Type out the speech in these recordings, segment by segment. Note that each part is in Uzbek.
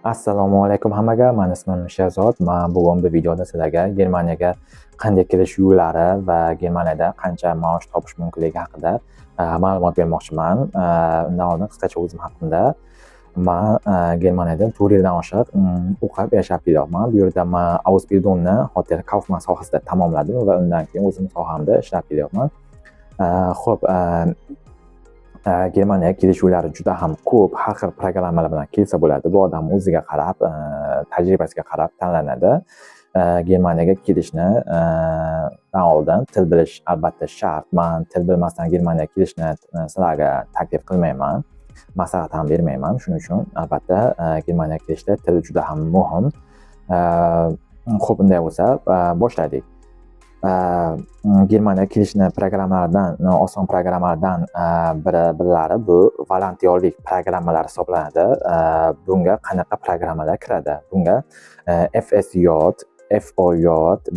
Assalomu alaykum hammaga. Men ismim Sherzod. Men bugun bu videoda sizlarga Germaniyaga qanday kirish yo'llari va Germaniyada qancha maosh topish mumkinligi haqida ma'lumot bermoqchiman. Undan oldin qisqacha o'zim haqimda. Men Germaniyada 4 yildan oshiq o'qib yashab kelyapman. Bu yerda men Ausbildungni Hotel Kaufmann sohasida tamomladim va undan keyin o'zim sohamda ishlab kelyapman. Xo'p, Germaniyaga kelish yo'llari juda ham ko'p, har xil programmalar bilan kelsa bo'ladi. Bu odam o'ziga qarab, tajribasiga qarab tanlanadi. Germaniyaga kelishni dan oldin til bilish albatta shart. Men til bilmasdan Germaniyaga kelishni sizlarga taklif qilmayman, maslahat ham bermayman. Shuning uchun albatta Germaniyaga kelishda til juda ham muhim. Xo'p, unday bo'lsa, boshlaylik. Germaniyaga kelishni programmalardan, oson programmalardan birlari bu volontyorlik programmalari hisoblanadi. Bunga qanaqa programmalar kiradi? Bunga FSJ, FOJ,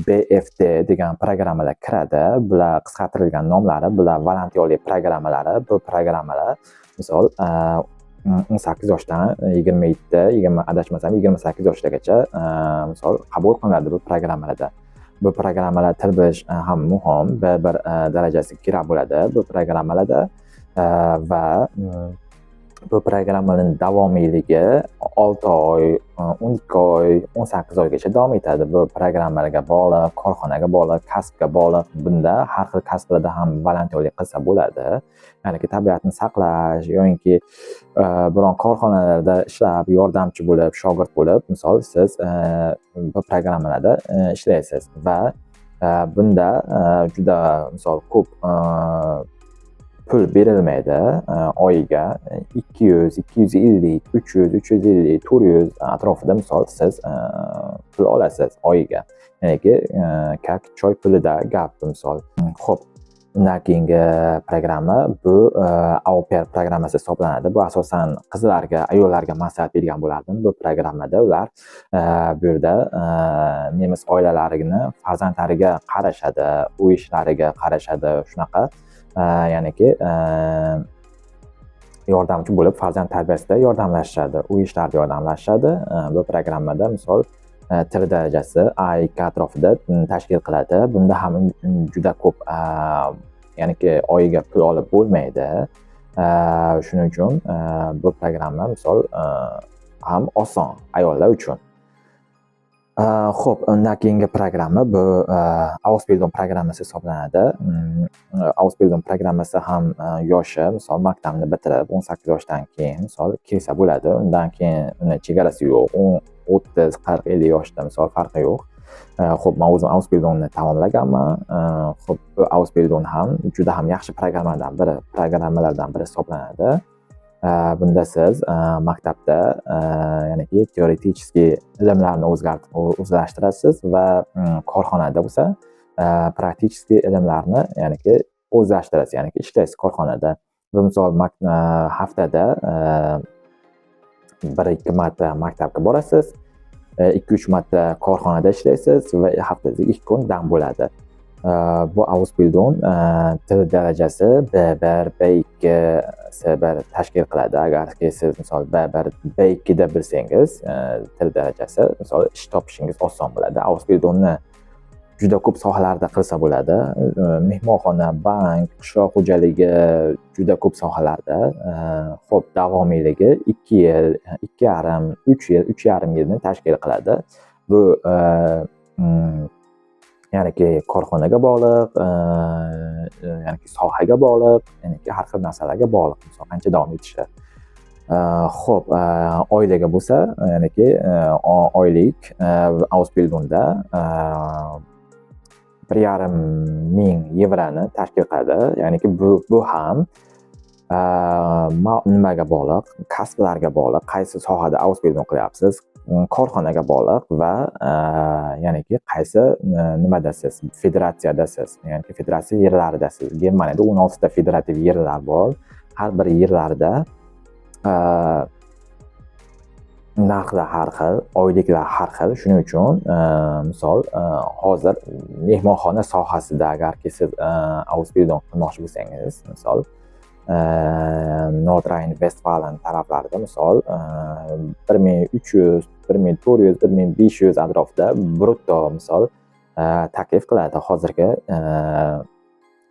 BFD degan programmalar kiradi. Bular qisqartirilgan nomlari, bular volontyorlik programmalari. Bu programmalar misol 18 yoshdan 27, adashmasam 28 yoshgacha misol qabul qilinadi bu programmalarda. Bu programmalar til bilish ham muhim, bir darajasiga kerak bo'ladi bu programmalarda va bu programmaning davomiyligi 6 oy, 12 oy, 18 oygacha davom etadi. Bu programmalarga bog'liq, korxonaga bog'liq, kasbga bog'liq. Bunda har xil kasblarda ham volontyorlik qilsa bo'ladi. Ya'ni tabiatni saqlash yoki biron korxonalarda ishlab, yordamchi bo'lib, shogird bo'lib, misol siz bu programmalarda ishlaysiz va bunda juda misol ko'p pul berilmaydi. Oyiga 200, 250, 300, 350, 400 atrofida misol siz pul olasiz oyiga. Ya'ni kak choy pulida gap misol. Xo'p, undan keyingi programma bu AOPR programmasi hisoblanadi. Bu asosan qizlarga, ayollarga maslahat bergan bo'lardim. Bu programmada ular bu yerda nemis oilalarini farzandlariga qarashadi, uy ishlariga qarashadi, shunaqa ya'niki yordamchi bo'lib farzand tarbiyasida yordamlashishadi, uy ishlarida yordamlashishadi. Bu programmada misol til darajasi A2 atrofida tashkil qiladi. Bunda ham juda ko'p ya'niki oyiga pul olib bo'lmaydi. Shuning uchun bu programma misol ham oson ayollar uchun. Xo'p, undan keyingi programma bu Ausbildung programmasi hisoblanadi. Ausbildung programmasi ham yoshi misol maktabni bitirib 18 yoshdan keyin misol kelsa bo'ladi. Undan keyin uni chegarasi yo'q. 30, 40, 50 yoshda misol farqi yo'q. Xo'p, men o'zim Ausbildungni tamomlaganman. Xo'p, bu Ausbildung ham juda ham yaxshi programmalardan biri hisoblanadi. Bunda siz maktabda ya'ni teoretik ilmlarni o'zlashtirasiz va korxonada bo'lsa praktik ilmlarni ya'ni o'zlashtirasiz, ya'ni ishlaysiz korxonada. Bu misol haftada 1-2 marta maktabga borasiz, 2-3 marta korxonada ishlaysiz va haftada 2 kun dam bo'ladi. Bu Ausbildung til darajasi B1, B2, C1 tashkil qiladi. Agar siz misol B1, B2 da bilsangiz til darajasi misol ish topishingiz oson bo'ladi. Ausbildungni juda ko'p sohalarda qilsa bo'ladi. Mehmonxona, bank, qishloq xo'jaligi juda ko'p sohalarda. Xo'p, davomiyligi 2 yil, 2,5, 3 yil, 3,5 yilni tashkil qiladi. Bu ya'ni korxonaga bog'liq, ya'ni sohaga bog'liq, ya'ni har xil narsalarga bog'liq, misol qancha davom etishi. Xo'p, oilaga bo'lsa, ya'ni oylik Ausbildungda 1,5 ming yevroni tashkil qiladi. Ya'ni bu ham nimaga bog'liq, kasblarga bog'liq, qaysi sohada Ausbildung qilyapsiz, korxonaga bog'liq va ya'ni qaysi nimadasiz, federatsiyadasiz, ya'ni federatsiya yerlaridasiz. Germaniyada 16 ta federativ yerlar bor. Har bir yerlarda narxlar har xil, oyliklar har xil. Shuning uchun misol hozir mehmonxona sohasida agar siz Ausbildung qilmoqchi bo'lsangiz, misol North Rhine-Westfalen taraflarida misol 1300, 1400, 1500 atrofida brutto misol taklif qiladi hozirgi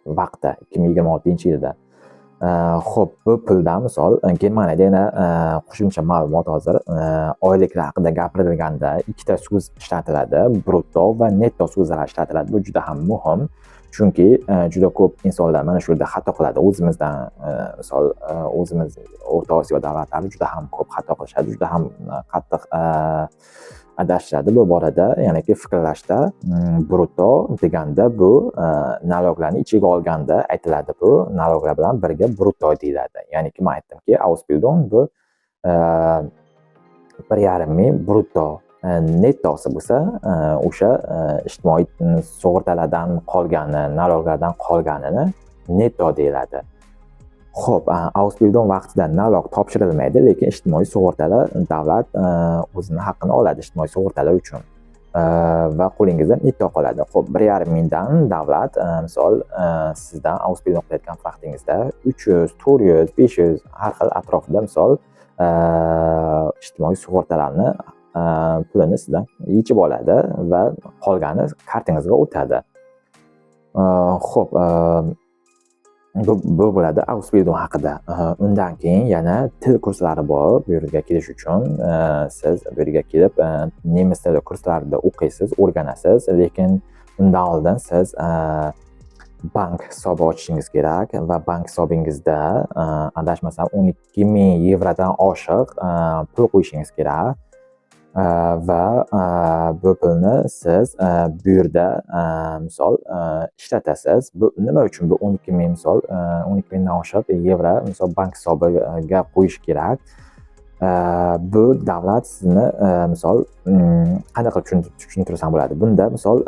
vaqtda 2026-yilda. Xo'p, bu puldan misol Germaniyada yana qo'shimcha ma'lumot hozir oyliklar haqida gapirilganda ikkita so'z ishlatiladi, brutto va netto so'zlar ishlatiladi. Bu juda ham muhim. Chunki juda ko'p insonlar mana shu yerda xato qiladi. O'zimizdan misol o'zimiz O'rta Osiyo davlatlari juda ham ko'p xato qilishadi, juda ham qattiq adashadi bu borada. Ya'niki fikrlashda brutto deganda bu naloglarni ichiga olganda aytiladi. Bu naloglar bilan birga brutto deyiladi. Ya'niki men aytdimki, Ausbildung bu 1,5 ming brutto. Nettosi bo'lsa o'sha ijtimoiy sug'urtalardan qolgani, naloglardan qolganini netto deyiladi. Xo'p, Ausbildung vaqtida nalog topshirilmaydi, lekin ijtimoiy sug'urtalar davlat o'zini haqqini oladi ijtimoiy sug'urtalar uchun. Va qo'lingizda netto qoladi. Xo'p, 1,5 mingdan davlat misol sizdan Ausbildung qilayotgan vaqtingizda 300, 400, 500 har xil atrofida misol ijtimoiy sug'urtalarni pulini sizdan yechib oladi va qolgani kartingizga o'tadi. Xo'p, bu bo'ladi Ausbildung haqida. Undan keyin yana til kurslari bor. Bu yerga kelish uchun siz bu yerga kelib nemis tili kurslarida o'qiysiz, o'rganasiz, lekin undan oldin siz bank hisobi ochishingiz kerak va bank hisobingizda adashmasam 12 ming yevrodan oshiq pul qo'yishingiz kerak. Va bu pulni siz bu yerda misol ishlatasiz. Bu nima uchun bu 12 ming misol 12 mingdan oshiq yevro misol bank hisobiga qo'yish kerak? Bu davlat sizni misol qanaqa tushuntirsam bo'ladi? Bunda misol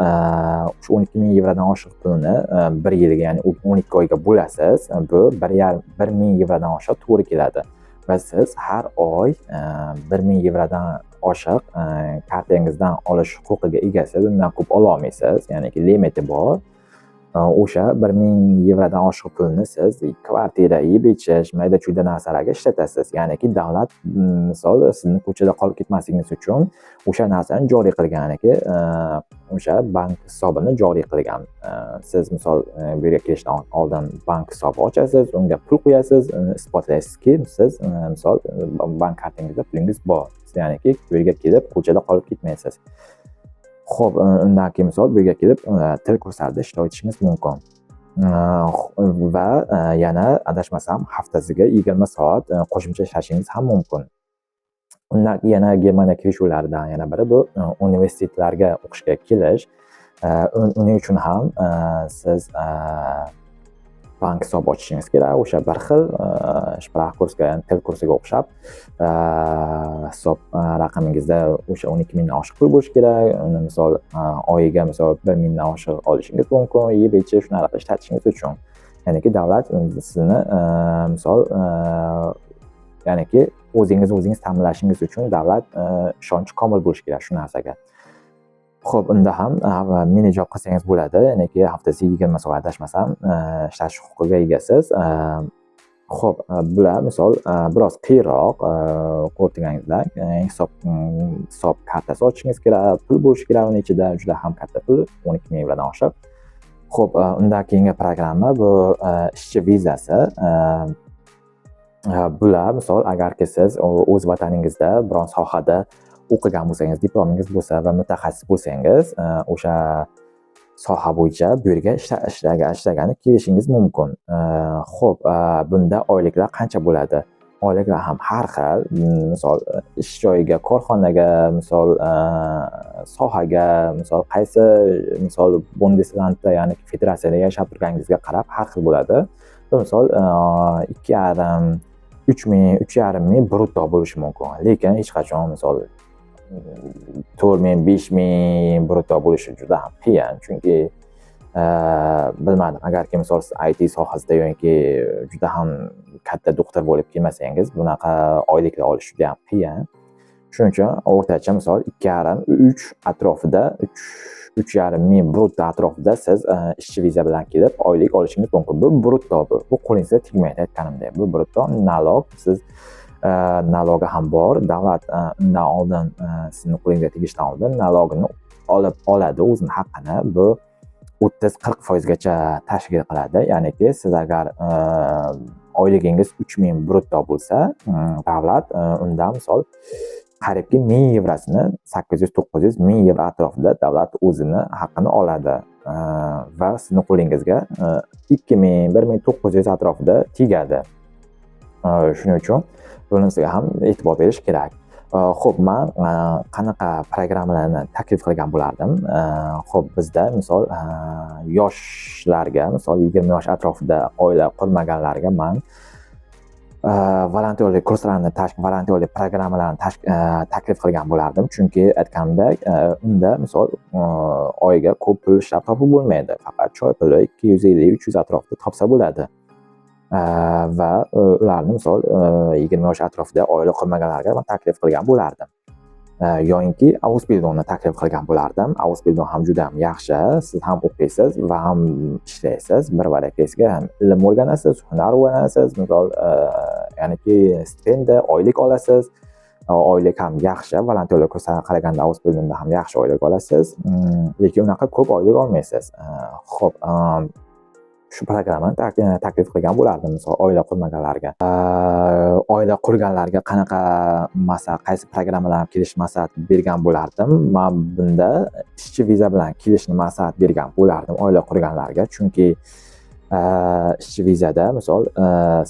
shu 12 ming yevrodan oshiq pulni bir yilga, ya'ni 12 oyga bo'lasiz. Bu 1 ming yevrodan oshiq to'g'ri keladi. Va siz har oy 1 ming yevrodan oshiq kartangizdan olish huquqiga egasiz. Undan ko'p ola olmaysiz, ya'ni limiti bor. O'sha 1 ming yevrodan oshiq pulni siz kvartira, yeb-ichish, mayda-chuyda narsalarga ishlatasiz. Ya'niki davlat misol sizni ko'chada qolib ketmasligingiz uchun o'sha narsani joriy qilganiki, o'sha bank hisobini joriy qilgan. Siz misol bu yerga kelishdan oldin bank hisobi ochasiz, unga pul qo'yasiz, isbotlaysizki, siz misol bank kartingizda pulingiz bor. Ya'niki bu yerga kelib ko'chada qolib ketmaysiz. Xo'p, undan keyin misol bu yerga kelib til kurslarida ishtirok etishingiz mumkin. Va yana adashmasam haftasiga 20 soat qo'shimcha ishlashingiz ham mumkin. Undan yana Germaniya kelishuvlaridan yana biri bu universitetlarga o'qishga kelish. Uning uchun ham siz bank hisobi ochishingiz kerak. O'sha bir xil sprachkursga, ya'ni til kursiga o'xshab hisob raqamingizda o'sha 12 mingdan oshiq pul bo'lishi kerak. Uni misol oyiga misol 1 mingdan oshiq olishingiz mumkin, yeb-ichish shunaqa ishlatishingiz uchun. Ya'niki davlat sizni misol ya'niki o'zingiz ta'minlashingiz uchun davlat ishonchi komil bo'lishi kerak shu narsaga. Xo'p, unda ham mini job qilsangiz bo'ladi. Ya'niki haftasiga 20 soat adashmasam ishlash huquqiga egasiz. Xo'p, bular misol biroz qiyinroq ko'rtingizlar. Hisob kartasi ochishingiz kerak, pul bo'lishi kerak uning ichida, juda ham katta pul, 12 ming yevrodan oshiq. Xo'p, undan keyingi programma bu ishchi vizasi. Bular misol agarki siz o'z vataningizda biron sohada o'qigan bo'lsangiz, diplomingiz bo'lsa va mutaxassis bo'lsangiz, o'sha soha bo'yicha bu yerga ishlagani kelishingiz mumkin. Xo'p, bunda oyliklar qancha bo'ladi? Oyliklar ham har xil. Misol ish joyiga, korxonaga, misol sohaga, misol qaysi misol Bundeslandda, ya'ni federatsiyada yashab turganingizga qarab har xil bo'ladi. Misol 2,5 3 ming, 3,5 ming brutto bo'lishi mumkin. Lekin hech qachon misol 4 ming, 5 ming brutto bo'lishi juda ham qiyin. Chunki bilmadim, agarki misol siz IT sohasida yoki juda ham katta doktor bo'lib kelmasangiz, bunaqa oyliklar olish juda ham qiyin. Shuning uchun o'rtacha misol 2,5, 3 atrofida, 3,5 ming brutto atrofida siz ishchi viza bilan kelib oylik olishingiz mumkin. Bu brutto bu qo'lingizga tegmaydi aytganimdek. Bu brutto nalog siz nalogi ham bor. Davlat undan oldin sizni qo'lingizga tegishdan oldin nalogini oladi o'zini haqqini. Bu 30-40% gacha tashkil qiladi. Ya'niki siz agar oyligingiz 3 ming brutto bo'lsa, davlat undan misol qariyb 1000 yevrosini 800-900 ming yevro atrofida davlat o'zini haqqini oladi va sizni qo'lingizga 2000-1900 atrofida tegadi. Shuning uchun bunisiga ham e'tibor berish kerak. Xo'p, men qanaqa programmalarni taklif qilgan bo'lardim? Xo'p, bizda misol yoshlarga, misol 20 yosh atrofida oila qurmaganlarga men volontyorlik kurslarini, volontyorlik programmalarini taklif qilgan bo'lardim. Chunki aytganimdek, unda misol oyiga ko'p pul ishlab topib bo'lmaydi. Faqat choy puli 250-300 atrofida topsa bo'ladi. Va ularni misol 20 yosh atrofida oila qurmaganlarga men taklif qilgan bo'lardim. Yo'inki Ausbildungni taklif qilgan bo'lardim. Ausbildung ham juda ham yaxshi. Siz ham o'qiysiz va ham ishlaysiz. Bir varakangizga ham ilm o'rganasiz, hunar o'rganasiz. Misol ya'niki stipendiya, oylik olasiz. Oylik ham yaxshi. Volontyorlik kurslariga qaraganda Ausbildungda ham yaxshi oylik olasiz. Lekin unaqa ko'p oylik olmaysiz. Xo'p, shu programmani taklif qilgan bo'lardim misol oila qurmaganlarga. Oila qurganlarga qanaqa qaysi programmalarni kelishni maslahat bergan bo'lardim. Men bunda ishchi viza bilan kelishni maslahat bergan bo'lardim oila qurganlarga. Chunki ishchi vizada misol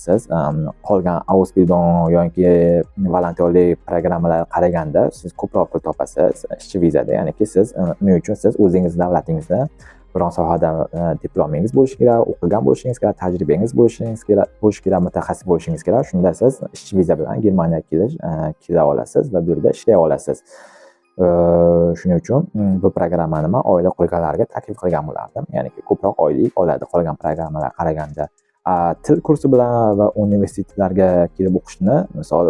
siz qolgan Ausbildung yoki volontyorlik programmalariga qaraganda siz ko'proq pul topasiz ishchi vizada. Ya'niki siz uning uchun siz o'zingiz davlatingizda biron sohada diplomingiz bo'lishi kerak, o'qigan bo'lishingiz kerak, tajribangiz bo'lishi kerak, mutaxassis bo'lishingiz kerak. Shunda siz ishchi viza bilan Germaniyaga kela olasiz va bu yerda ishlay olasiz. Shuning uchun bu programmani men oila qurganlarga taklif qilgan bo'lardim. Ya'niki ko'proq oylik oladi qolgan programmalarga qaraganda. Til kursi bilan va universitetlarga kelib o'qishni misol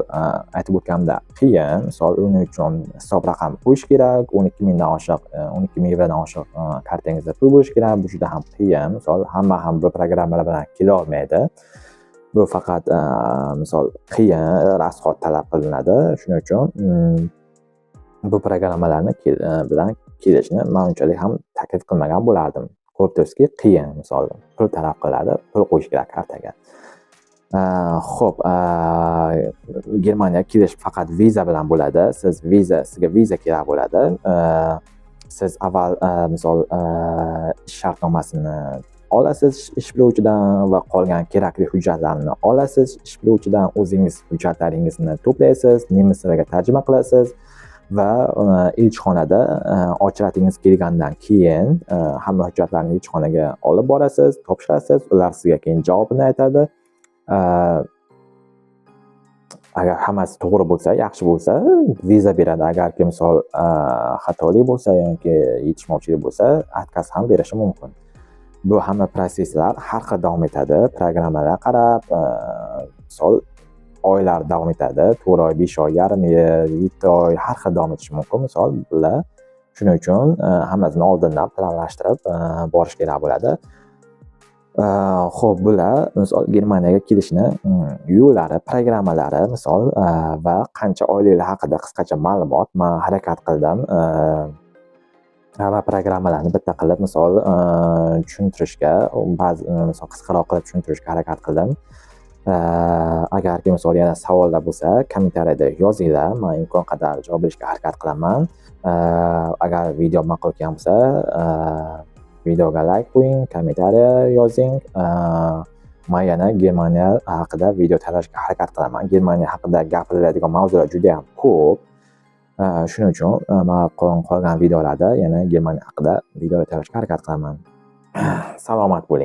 aytib o'tganimda qiyin. Misol uning uchun hisob raqam qo'yish kerak, 12 mingdan oshiq, 12 ming yevrodan oshiq kartangizda pul bo'lishi kerak. Bu juda ham qiyin. Misol hamma ham bu programmalar bilan kela olmaydi. Bu faqat misol qiyin, rasxod talab qilinadi. Shuning uchun bu programmalarni bilan kelishni men unchalik ham taklif qilmagan bo'lardim. Ko'rib turibsizki, qiyin, misol pul talab qiladi, pul qo'yish kerak kartaga. Xo'p, Germaniyaga kelish faqat viza bilan bo'ladi. Sizga viza kerak bo'ladi. Siz avval misol shartnomasini olasiz ish beruvchidan va qolgan kerakli hujjatlarni olasiz ish beruvchidan. O'zingiz hujjatlaringizni to'playsiz, nemis tiliga tarjima qilasiz va elchixonada ochratingiz kelgandan keyin hamma hujjatlarni elchixonaga olib borasiz, topshirasiz. Ular sizga keyin javobini aytadi. Agar hammasi to'g'ri bo'lsa, yaxshi bo'lsa, viza beradi. Agarki misol xatolik bo'lsa yoki yetishmovchilik bo'lsa, отказ ham berishi mumkin. Bu hamma proseslar har xil davom etadi. Programmalarga qarab, misol oylar davom etadi. 4 oy, 5 oy, yarim yil, 7 oy har xil davom etishi mumkin misol bular. Shuning uchun hammasini oldindan planlashtirib borish kerak bo'ladi. Xo'p, bular misol Germaniyaga kelishni yo'llari, programmalari misol va qancha oyliklar haqida qisqacha ma'lumot men harakat qildim. Va programmalarni bitta qilib misol tushuntirishga, ba'zi misol qisqaroq qilib tushuntirishga harakat qildim. Agarki misol yana savollar bo'lsa, kommentariyada yozinglar. Men imkon qadar javob berishga harakat qilaman. Agar video ma'qul kelgan bo'lsa, videoga like qo'ying, kommentariya yozing. Men yana Germaniya haqida video tayyorlashga harakat qilaman. Germaniya haqida gapiriladigan mavzular juda ham ko'p. Shuning uchun men qolgan videolarda yana Germaniya haqida video tayyorlashga harakat qilaman. Salomat bo'ling.